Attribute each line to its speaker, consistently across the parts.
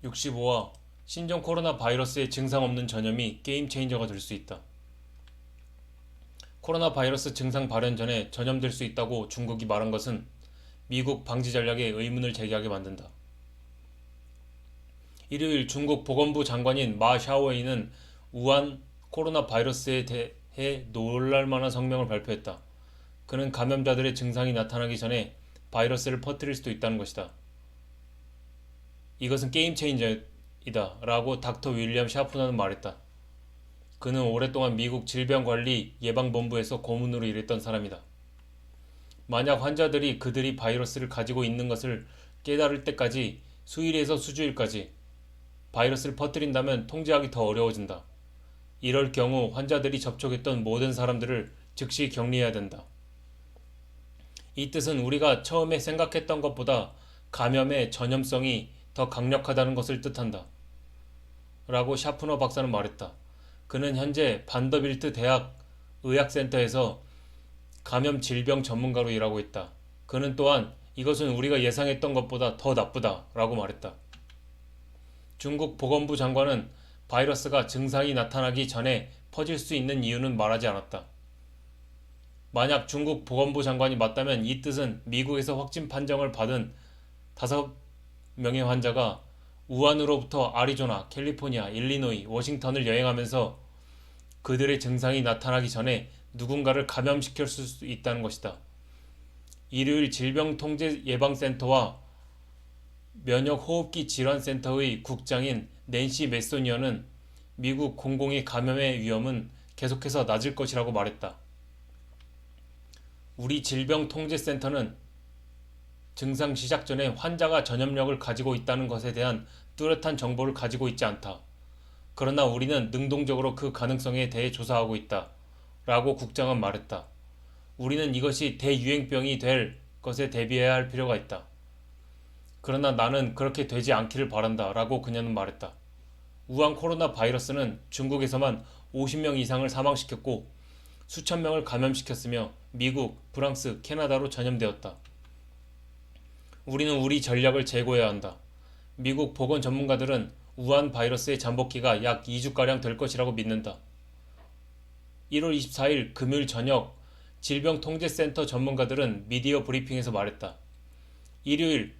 Speaker 1: 65화 신종 코로나 바이러스의 증상 없는 전염이 게임 체인저가 될 수 있다. 코로나 바이러스 증상 발현 전에 전염될 수 있다고 중국이 말한 것은 미국 방지 전략에 의문을 제기하게 만든다. 일요일 중국 보건부 장관인 마 샤오웨이는 우한 코로나 바이러스에 대해 놀랄만한 성명을 발표했다. 그는 감염자들의 증상이 나타나기 전에 바이러스를 퍼뜨릴 수도 있다는 것이다. 이것은 게임 체인저이다 라고 닥터 윌리엄 샤프너는 말했다. 그는 오랫동안 미국 질병관리 예방본부에서 고문으로 일했던 사람이다. 만약 환자들이 그들이 바이러스를 가지고 있는 것을 깨달을 때까지 수일에서 수주일까지 바이러스를 퍼뜨린다면 통제하기 더 어려워진다. 이럴 경우 환자들이 접촉했던 모든 사람들을 즉시 격리해야 된다. 이 뜻은 우리가 처음에 생각했던 것보다 감염의 전염성이 더 강력하다는 것을 뜻한다. 라고 샤프너 박사는 말했다. 그는 현재 반더빌트 대학 의학센터에서 감염 질병 전문가로 일하고 있다. 그는 또한 이것은 우리가 예상했던 것보다 더 나쁘다 라고 말했다. 중국 보건부 장관은 바이러스가 증상이 나타나기 전에 퍼질 수 있는 이유는 말하지 않았다. 만약 중국 보건부 장관이 맞다면 이 뜻은 미국에서 확진 판정을 받은 5명의 환자가 우한으로부터 아리조나, 캘리포니아, 일리노이, 워싱턴을 여행하면서 그들의 증상이 나타나기 전에 누군가를 감염시킬 수 있다는 것이다. 일요일 질병통제예방센터와 면역호흡기 질환센터의 국장인 낸시 메소니어는 미국 공공의 감염의 위험은 계속해서 낮을 것이라고 말했다. 우리 질병통제센터는 증상 시작 전에 환자가 전염력을 가지고 있다는 것에 대한 뚜렷한 정보를 가지고 있지 않다. 그러나 우리는 능동적으로 그 가능성에 대해 조사하고 있다. 라고 국장은 말했다. 우리는 이것이 대유행병이 될 것에 대비해야 할 필요가 있다. 그러나 나는 그렇게 되지 않기를 바란다. 라고 그녀는 말했다. 우한 코로나 바이러스는 중국에서만 50명 이상을 사망시켰고 수천 명을 감염시켰으며 미국, 프랑스, 캐나다로 전염되었다. 우리는 우리 전략을 재고해야 한다. 미국 보건 전문가들은 우한 바이러스의 잠복기가 약 2주가량 될 것이라고 믿는다. 1월 24일 금요일 저녁 질병통제센터 전문가들은 미디어 브리핑에서 말했다. 일요일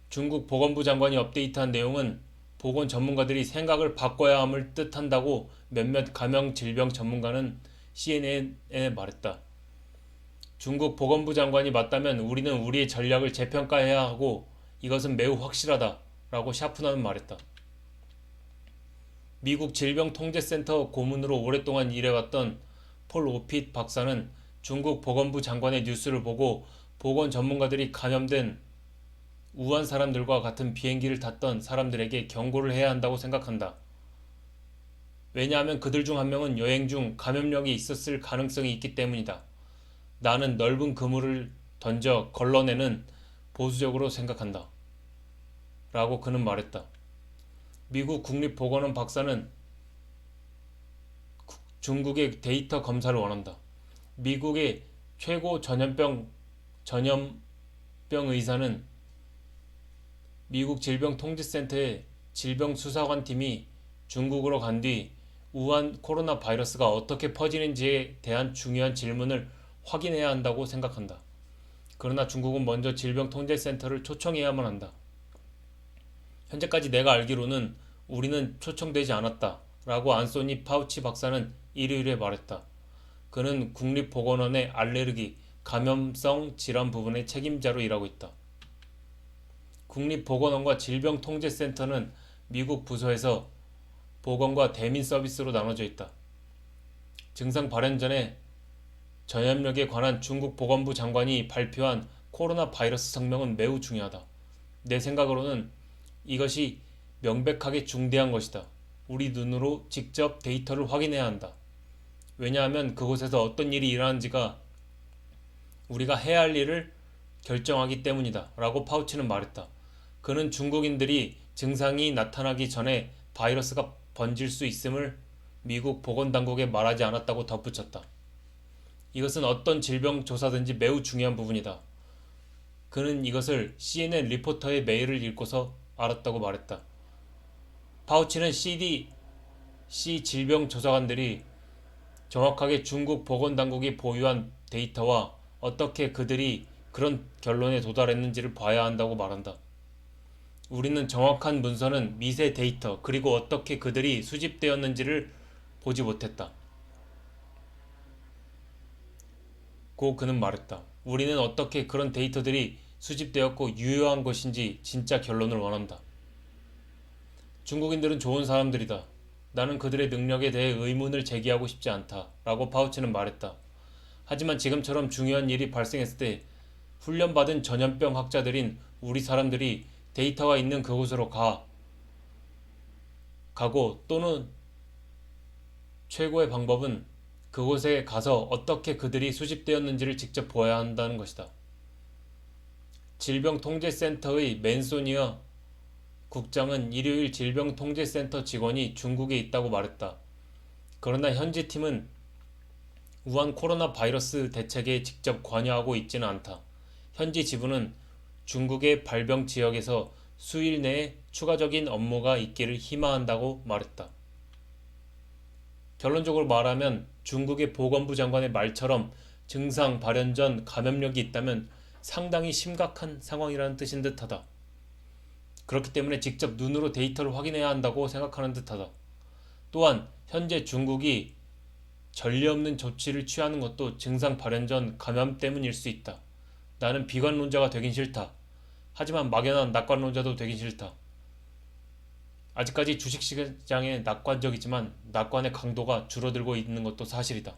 Speaker 1: 중국 보건부 장관이 업데이트한 내용은 보건 전문가들이 생각을 바꿔야 함을 뜻한다고 몇몇 감염 질병 전문가는 CNN에 말했다. 중국 보건부 장관이 맞다면 우리는 우리의 전략을 재평가해야 하고 이것은 매우 확실하다 라고 샤프너는 말했다. 미국 질병통제센터 고문으로 오랫동안 일해왔던 폴 오핏 박사는 중국 보건부 장관의 뉴스를 보고 보건 전문가들이 감염된 우한 사람들과 같은 비행기를 탔던 사람들에게 경고를 해야 한다고 생각한다. 왜냐하면 그들 중 한 명은 여행 중 감염력이 있었을 가능성이 있기 때문이다. 나는 넓은 그물을 던져 걸러내는 보수적으로 생각한다. 라고 그는 말했다. 미국 국립보건원 박사는 중국의 데이터 검사를 원한다. 미국의 최고 전염병 의사는 미국 질병통제센터의 질병수사관팀이 중국으로 간 뒤 우한 코로나 바이러스가 어떻게 퍼지는지에 대한 중요한 질문을 확인해야 한다고 생각한다. 그러나 중국은 먼저 질병통제센터를 초청해야만 한다. 현재까지 내가 알기로는 우리는 초청되지 않았다. 라고 안소니 파우치 박사는 일요일에 말했다. 그는 국립보건원의 알레르기, 감염성 질환 부분의 책임자로 일하고 있다. 국립보건원과 질병통제센터는 미국 부서에서 보건과 대민 서비스로 나눠져 있다. 증상 발현 전에 전염력에 관한 중국 보건부 장관이 발표한 코로나 바이러스 성명은 매우 중요하다. 내 생각으로는 이것이 명백하게 중대한 것이다. 우리 눈으로 직접 데이터를 확인해야 한다. 왜냐하면 그곳에서 어떤 일이 일어나는지가 우리가 해야 할 일을 결정하기 때문이다. 라고 파우치는 말했다. 그는 중국인들이 증상이 나타나기 전에 바이러스가 번질 수 있음을 미국 보건당국에 말하지 않았다고 덧붙였다. 이것은 어떤 질병 조사든지 매우 중요한 부분이다. 그는 이것을 CNN 리포터의 메일을 읽고서 알았다고 말했다. 파우치는 CDC 질병조사관들이 정확하게 중국 보건당국이 보유한 데이터와 어떻게 그들이 그런 결론에 도달했는지를 봐야 한다고 말한다. 우리는 정확한 문서는 미세 데이터 그리고 어떻게 그들이 수집되었는지를 보지 못했다. 고 그는 말했다. 우리는 어떻게 그런 데이터들이 수집되었고 유효한 것인지 진짜 결론을 원한다. 중국인들은 좋은 사람들이다. 나는 그들의 능력에 대해 의문을 제기하고 싶지 않다. 라고 파우치는 말했다. 하지만 지금처럼 중요한 일이 발생했을 때 훈련받은 전염병 학자들인 우리 사람들이 데이터가 있는 그곳으로 가고 또는 최고의 방법은 그곳에 가서 어떻게 그들이 수집되었는지를 직접 보아야 한다는 것이다. 질병통제센터의 맨소니어 국장은 일요일 질병통제센터 직원이 중국에 있다고 말했다. 그러나 현지 팀은 우한 코로나 바이러스 대책에 직접 관여하고 있지는 않다. 현지 지부는 중국의 발병 지역에서 수일 내에 추가적인 업무가 있기를 희망한다고 말했다. 결론적으로 말하면 중국의 보건부 장관의 말처럼 증상 발현 전 감염력이 있다면 상당히 심각한 상황이라는 뜻인 듯하다. 그렇기 때문에 직접 눈으로 데이터를 확인해야 한다고 생각하는 듯하다. 또한 현재 중국이 전례 없는 조치를 취하는 것도 증상 발현 전 감염 때문일 수 있다. 나는 비관론자가 되긴 싫다. 하지만 막연한 낙관론자도 되긴 싫다. 아직까지 주식시장에 낙관적이지만 낙관의 강도가 줄어들고 있는 것도 사실이다.